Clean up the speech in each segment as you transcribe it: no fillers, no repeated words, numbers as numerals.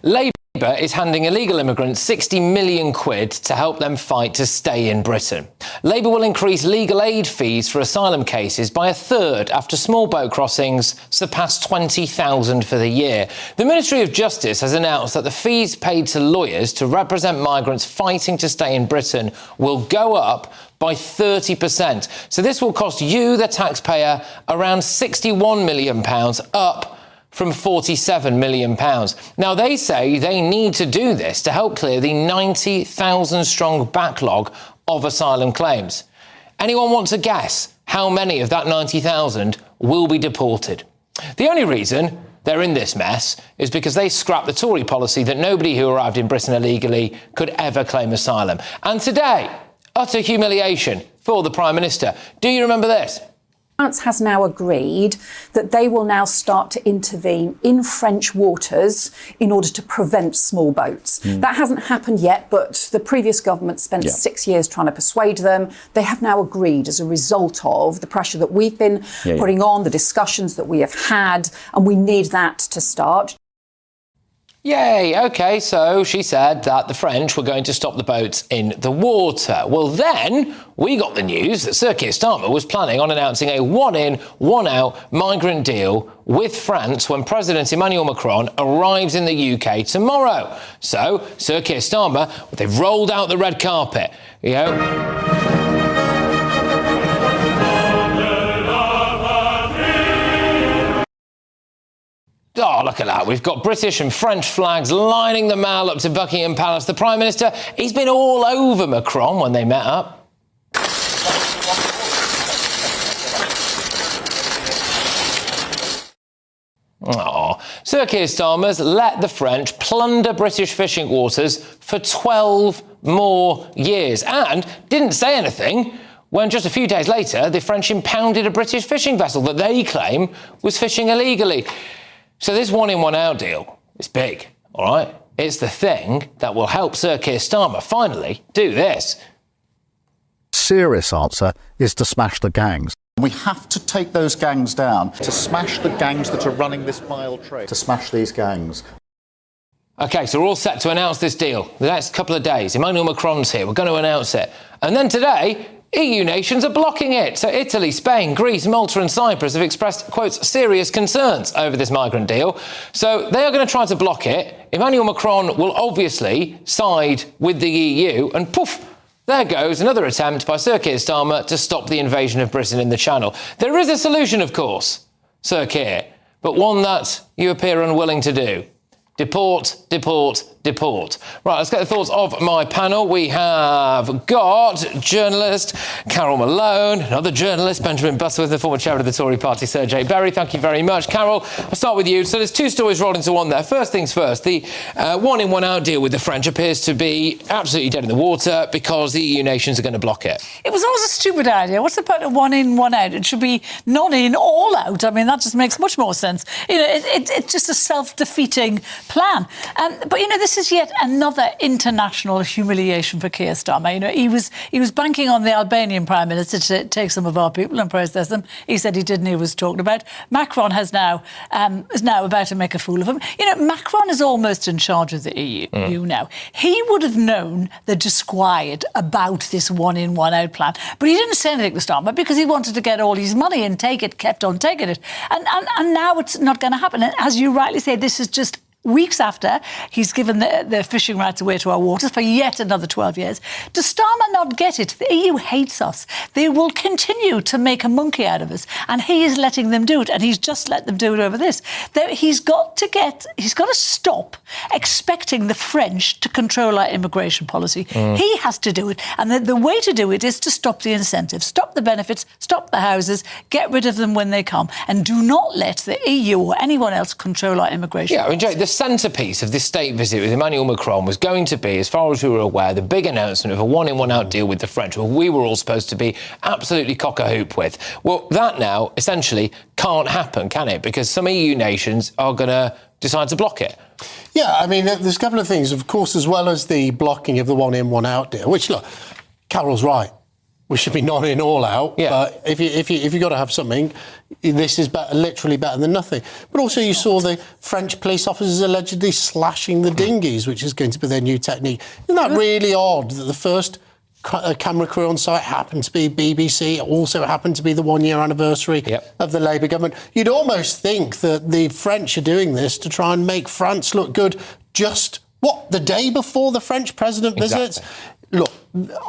Labour is handing illegal immigrants 60 million quid to help them fight to stay in Britain. Labour will increase legal aid fees for asylum cases by a third after small boat crossings surpassed 20,000 for the year. The Ministry of Justice has announced that the fees paid to lawyers to represent migrants fighting to stay in Britain will go up by 30%. So this will cost you, the taxpayer, around £61 million, up from £47 million. Now, they say they need to do this to help clear the 90,000-strong backlog of asylum claims. Anyone want to guess how many of that 90,000 will be deported? The only reason they're in this mess is because they scrapped the Tory policy that nobody who arrived in Britain illegally could ever claim asylum. And today, utter humiliation for the Prime Minister. Do you remember this? France has now agreed that they will now start to intervene in French waters in order to prevent small boats. That hasn't happened yet, but the previous government spent 6 years trying to persuade them. They have now agreed as a result of the pressure that we've been putting on, the discussions that we have had, and we need that to start. Yay, OK, so she said that the French were going to stop the boats in the water. Well, then we got the news that Sir Keir Starmer was planning on announcing a one-in, one-out migrant deal with France when President Emmanuel Macron arrives in the UK tomorrow. So Sir Keir Starmer, they've rolled out the red carpet, you know. Oh, look at that. We've got British and French flags lining the Mall up to Buckingham Palace. The Prime Minister, he's been all over Macron when they met up. Oh, Sir Keir Starmer's let the French plunder British fishing waters for 12 more years and didn't say anything when just a few days later the French impounded a British fishing vessel that they claim was fishing illegally. So this one-in, one-out deal is big, all right? It's the thing that will help Sir Keir Starmer finally do this. Serious answer is to smash the gangs. We have to take those gangs down, to smash the gangs that are running this vile trade, to smash these gangs. OK, so we're all set to announce this deal. The next couple of days, Emmanuel Macron's here, we're going to announce it. And then today, EU nations are blocking it. So Italy, Spain, Greece, Malta and Cyprus have expressed, quote, serious concerns over this migrant deal. So they are going to try to block it. Emmanuel Macron will obviously side with the EU and poof, there goes another attempt by Sir Keir Starmer to stop the invasion of Britain in the Channel. There is a solution, of course, Sir Keir, but one that you appear unwilling to do. Deport, deport, deport. Right, let's get the thoughts of my panel. We have got journalist Carol Malone, another journalist, Benjamin Butterworth, the former chair of the Tory party, Sir Jake Berry. Thank you very much. Carol, I'll start with you. So there's two stories rolled into one there. First things first, the one-in, one-out deal with the French appears to be absolutely dead in the water because the EU nations are going to block it. It was always a stupid idea. What's the point of one-in, one-out? It should be none-in, all-out. I mean, that just makes much more sense. You know, it's just a self-defeating plan. But, you know, this is yet another international humiliation for Keir Starmer. You know, he was banking on the Albanian Prime Minister to take some of our people and process them. He said he didn't. He was talking about. Macron is now about to make a fool of him. You know, Macron is almost in charge of the EU now. He would have known the disquiet about this one-in, one-out plan, but he didn't say anything to Starmer because he wanted to get all his money and take it, kept on taking it. And now it's not going to happen. And as you rightly say, this is just weeks after he's given the fishing rights away to our waters for yet another 12 years. Does Starmer not get it? The EU hates us. They will continue to make a monkey out of us, and he is letting them do it, and he's just let them do it over this. He's got to stop expecting the French to control our immigration policy. He has to do it, and the way to do it is to stop the incentives, stop the benefits, stop the houses, get rid of them when they come, and do not let the EU or anyone else control our immigration policy. I mean, Jake, the centrepiece of this state visit with Emmanuel Macron was going to be, as far as we were aware, the big announcement of a one-in, one-out deal with the French, where we were all supposed to be absolutely cock-a-hoop with. Well, that now essentially can't happen, can it? Because some EU nations are going to decide to block it. Yeah, I mean, there's a couple of things, of course, as well as the blocking of the one-in, one-out deal, which, look, Carol's right. we should be nodding all out. Yeah. But if you got to have something, this is literally better than nothing. But also, you saw the French police officers allegedly slashing the dinghies, which is going to be their new technique. Isn't that really odd that the first camera crew on site happened to be BBC, it also happened to be the 1 year anniversary of the Labour government? You'd almost think that the French are doing this to try and make France look good just, the day before the French president visits? Look,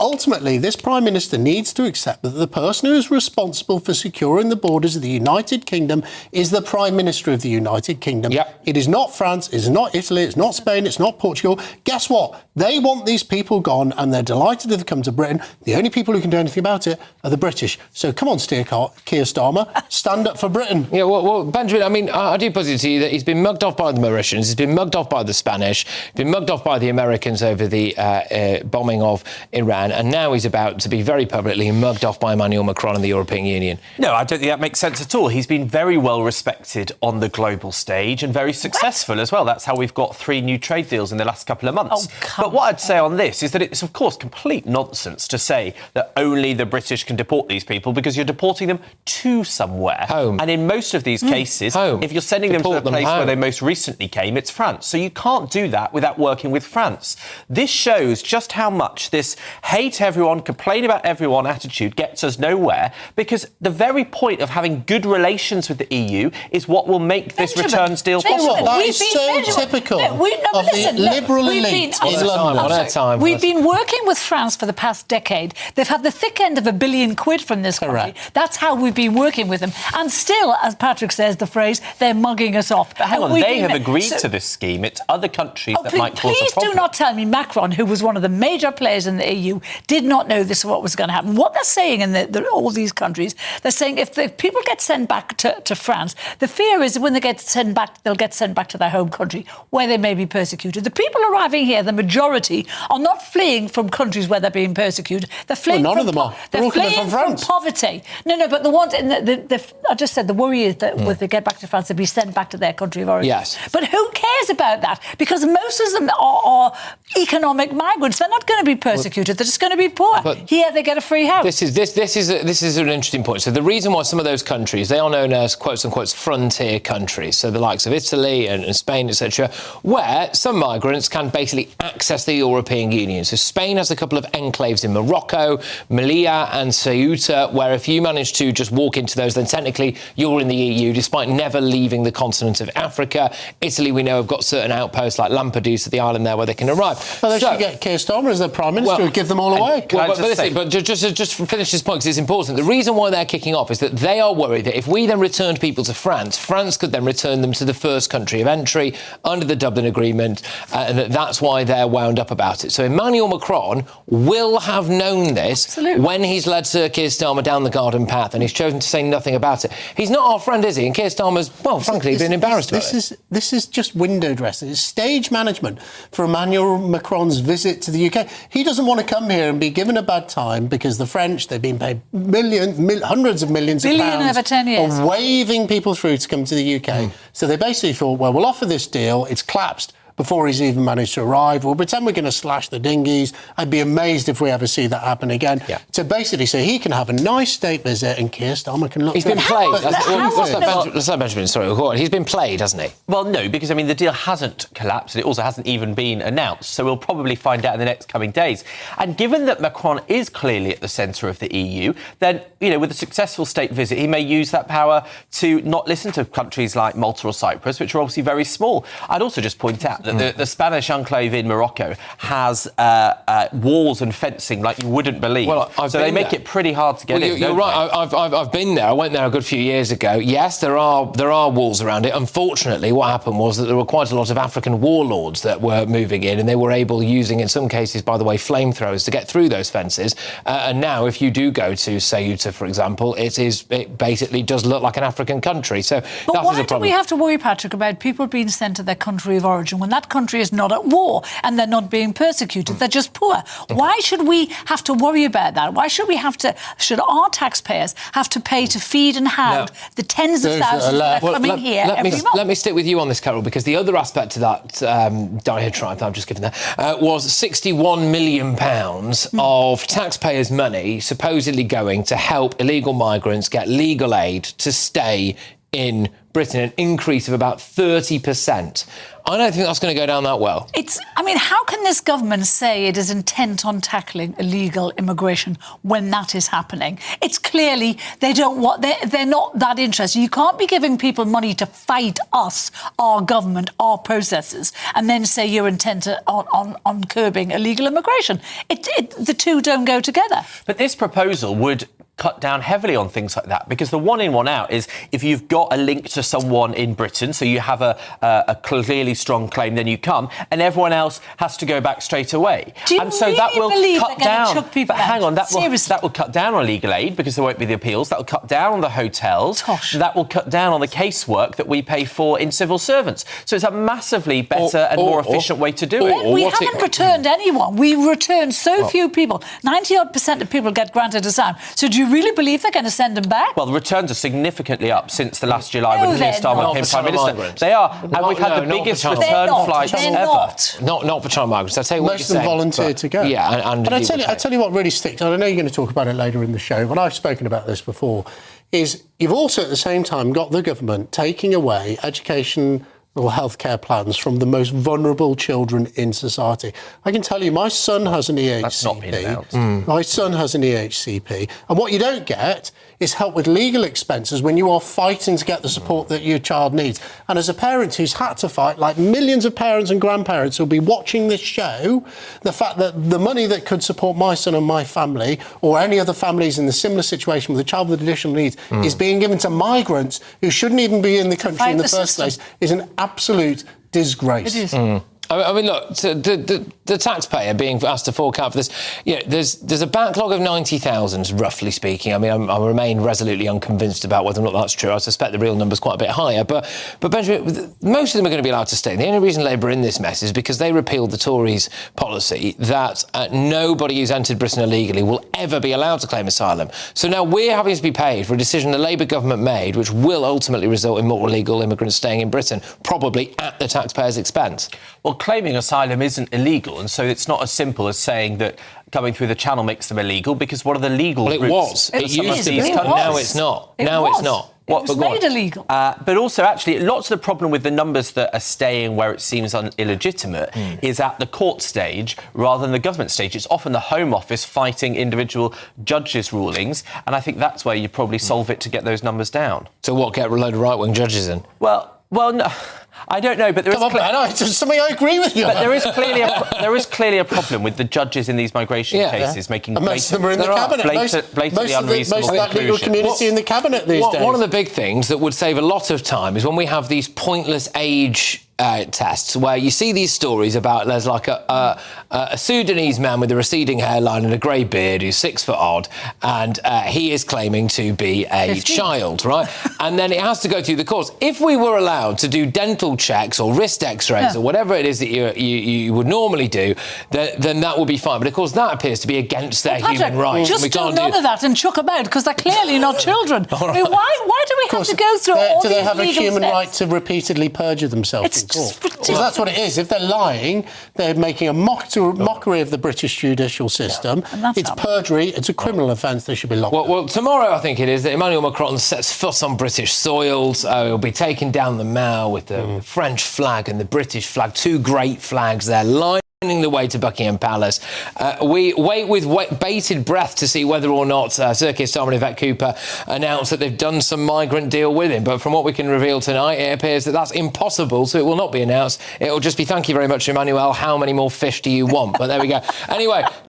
ultimately, this Prime Minister needs to accept that the person who is responsible for securing the borders of the United Kingdom is the Prime Minister of the United Kingdom. It is not France, it's not Italy, it's not Spain, it's not Portugal. Guess what? They want these people gone and they're delighted to come to Britain. The only people who can do anything about it are the British. So come on, Keir Starmer, stand up for Britain. Yeah, well, Benjamin, I mean, I do put it to you that he's been mugged off by the Mauritians, he's been mugged off by the Spanish, been mugged off by the Americans over the bombing of Iran, and now he's about to be very publicly mugged off by Emmanuel Macron and the European Union. No, I don't think that makes sense at all. He's been very well respected on the global stage and very successful as well. That's how we've got 3 new trade deals in the last couple of months. But what I'd say on this is that it's, of course, complete nonsense to say that only the British can deport these people because you're deporting them to somewhere. Home. And in most of these cases, home. if you're sending them to the place where they most recently came, it's France. So you can't do that without working with France. This shows just how much this hate everyone, complain about everyone attitude gets us nowhere, because the very point of having good relations with the EU is what will make this returns deal possible. That is so typical of the liberal elite in London. We've been working with France for the past decade. They've had the thick end of £1 billion from this country. That's how we've been working with them. And still, as Patrick says, the phrase, they're mugging us off. But hang on, they have agreed to this scheme. It's other countries that might cause a problem. Please do not tell me Macron, who was one of the major players in the EU, did not know this is what was going to happen. What they're saying in all these countries, they're saying if the people get sent back to France, the fear is when they get sent back, they'll get sent back to their home country where they may be persecuted. The people arriving here, the majority, are not fleeing from countries where they're being persecuted. They're fleeing none of them are. They're all coming from France. Poverty. No, but the ones I just said the worry is that when they get back to France, they'll be sent back to their country of origin. Yes. But who cares about that? Because most of them are economic migrants. They're not going to be persecuted. They're just going to be poor. But here they get a free house. This is an interesting point. So the reason why some of those countries, they are known as quotes unquote frontier countries, so the likes of Italy and Spain, etc., where some migrants can basically access the European Union. So Spain has a couple of enclaves in Morocco, Melilla and Ceuta, where if you manage to just walk into those, then technically you're in the EU, despite never leaving the continent of Africa. Italy, we know, have got certain outposts like Lampedusa, the island there, where they can arrive. Well, they should get Keir Starmer as their Prime Minister and give them all away. But just finish this point, because it's important. The reason why they're kicking off is that they are worried that if we then returned people to France, France could then return them to the first country of entry under the Dublin Agreement, and that's why they're wound up about it. So Emmanuel Macron will have known this when he's led Sir Keir Starmer down the garden path, and he's chosen to say nothing about it. He's not our friend, is he? And Keir Starmer's, well, frankly, been embarrassed about it. This is just window dressing. It's stage management for Emmanuel Macron's visit to the UK. He doesn't want to come here and be given a bad time because the French, they've been paid hundreds of millions of pounds over 10 years. of waving people through to come to the UK. So they basically thought, well, we'll offer this deal. It's collapsed before he's even managed to arrive. We'll pretend we're going to slash the dinghies. I'd be amazed if we ever see that happen again. To basically say he can have a nice state visit and Keir Starmer can look... He's been played. Let's let Benjamin, sorry, go on. He's been played, hasn't he? Well, no, because, I mean, the deal hasn't collapsed. It also hasn't even been announced. So we'll probably find out in the next coming days. And given that Macron is clearly at the centre of the EU, then, you know, with a successful state visit, he may use that power to not listen to countries like Malta or Cyprus, which are obviously very small. I'd also just point out that the Spanish enclave in Morocco has walls and fencing like you wouldn't believe. Well, so they make it pretty hard to get in. You're right. I've been there. I went there a good few years ago. Yes, there are walls around it. Unfortunately, what happened was that there were quite a lot of African warlords that were moving in, and they were able, using in some cases, by the way, flamethrowers to get through those fences. And now, if you do go to Ceuta, for example, it basically does look like an African country. So but that why is a problem. do we have to worry, Patrick, about people being sent to their country of origin when that country is not at war and they're not being persecuted. They're just poor. Why should we have to worry about that? Why should our taxpayers have to pay to feed and house the tens of thousands that are coming here every month? Let me stick with you on this, Carol, because the other aspect to that diatribe that I've just given there was £61 million of taxpayers' money supposedly going to help illegal migrants get legal aid to stay in Britain, an increase of about 30%. I don't think that's going to go down that well. How can this government say it is intent on tackling illegal immigration when that is happening? It's clearly they're not that interested. You can't be giving people money to fight us, our government, our processes, and then say you're intent on curbing illegal immigration. The two don't go together. But this proposal would cut down heavily on things like that, because the one in, one out is if you've got a link to someone in Britain, so you have a clearly strong claim, then you come, and everyone else has to go back straight away. Do you and so really that will believe cut they're going to down. chuck people But hang out? on, that will cut down on legal aid because there won't be the appeals. That will cut down on the hotels. Gosh. That will cut down on the casework that we pay for in civil servants. So it's a massively better and more efficient way to do it. We haven't returned anyone. We returned so few people. 90-odd% of people get granted asylum. So do you really believe they're going to send them back? Well, the returns are significantly up since the last July when Keir Starmer not. became For Prime China Minister. migrants. They are, and we've had the biggest return flights ever. Not for China migrants. I'll tell you what Most of them volunteered to go. Yeah, and I tell you what really sticks, and I know you're going to talk about it later in the show, but I've spoken about this before, is you've also at the same time got the government taking away education or healthcare plans from the most vulnerable children in society. I can tell you, my son has an EHCP. That's not been announced. My son has an EHCP. And what you don't get is help with legal expenses when you are fighting to get the support that your child needs. And as a parent who's had to fight, like millions of parents and grandparents who'll be watching this show, the fact that the money that could support my son and my family, or any other families in the similar situation with a child with additional needs, is being given to migrants who shouldn't even be in the country in the first place, is an absolute disgrace. It is. I mean, look, the taxpayer being asked to fork out for this, there's a backlog of 90,000, roughly speaking. I mean, I remain resolutely unconvinced about whether or not that's true. I suspect the real number's quite a bit higher. But Benjamin, most of them are going to be allowed to stay. The only reason Labour are in this mess is because they repealed the Tories' policy that nobody who's entered Britain illegally will ever be allowed to claim asylum. So now we're having to be paid for a decision the Labour government made, which will ultimately result in more illegal immigrants staying in Britain, probably at the taxpayers' expense. Well, claiming asylum isn't illegal, and so it's not as simple as saying that coming through the channel makes them illegal, because what are the legal Well, it routes? was. It used to be. It was. Now it's not. Now it's not. It was made illegal. But also, actually, lots of the problem with the numbers that are staying where it seems illegitimate is at the court stage rather than the government stage. It's often the Home Office fighting individual judges' rulings, and I think that's where you probably solve it to get those numbers down. So what, get a load of right-wing judges in? Well, no. I don't know, but there is something I agree with you. But there is clearly a problem with the judges in these migration cases making most of them are in the cabinet. blatantly unreasonable most of that legal community in the cabinet these days. One of the big things that would save a lot of time is when we have these pointless age tests where you see these stories about there's like a Sudanese man with a receding hairline and a grey beard who's 6 foot odd, and he is claiming to be a 15. child, right? And then it has to go through the courts. If we were allowed to do dental checks or wrist x-rays or whatever it is that you would normally do, then that would be fine. But of course that appears to be against their human rights. Just and we can't do none of that and chuck them out, because they're clearly not children. I mean, why do we have to go through all do these they have a legal human steps? right to repeatedly perjure themselves in court? Ridiculous. Because that's what it is. If they're lying, they're making a mockery of the British judicial system. And It's perjury. It's a criminal offence. They should be locked up. Well, tomorrow I think it is that Emmanuel Macron sets foot on British soils. He'll be taking down the Mall with the French flag and the British flag, two great flags there, lining the way to Buckingham Palace. We wait with bated breath to see whether or not Sir Keir Starmer and Yvette Cooper announced that they've done some migrant deal with him. But from what we can reveal tonight, it appears that that's impossible, so it will not be announced. It will just be, thank you very much, Emmanuel. How many more fish do you want? But there we go. Anyway,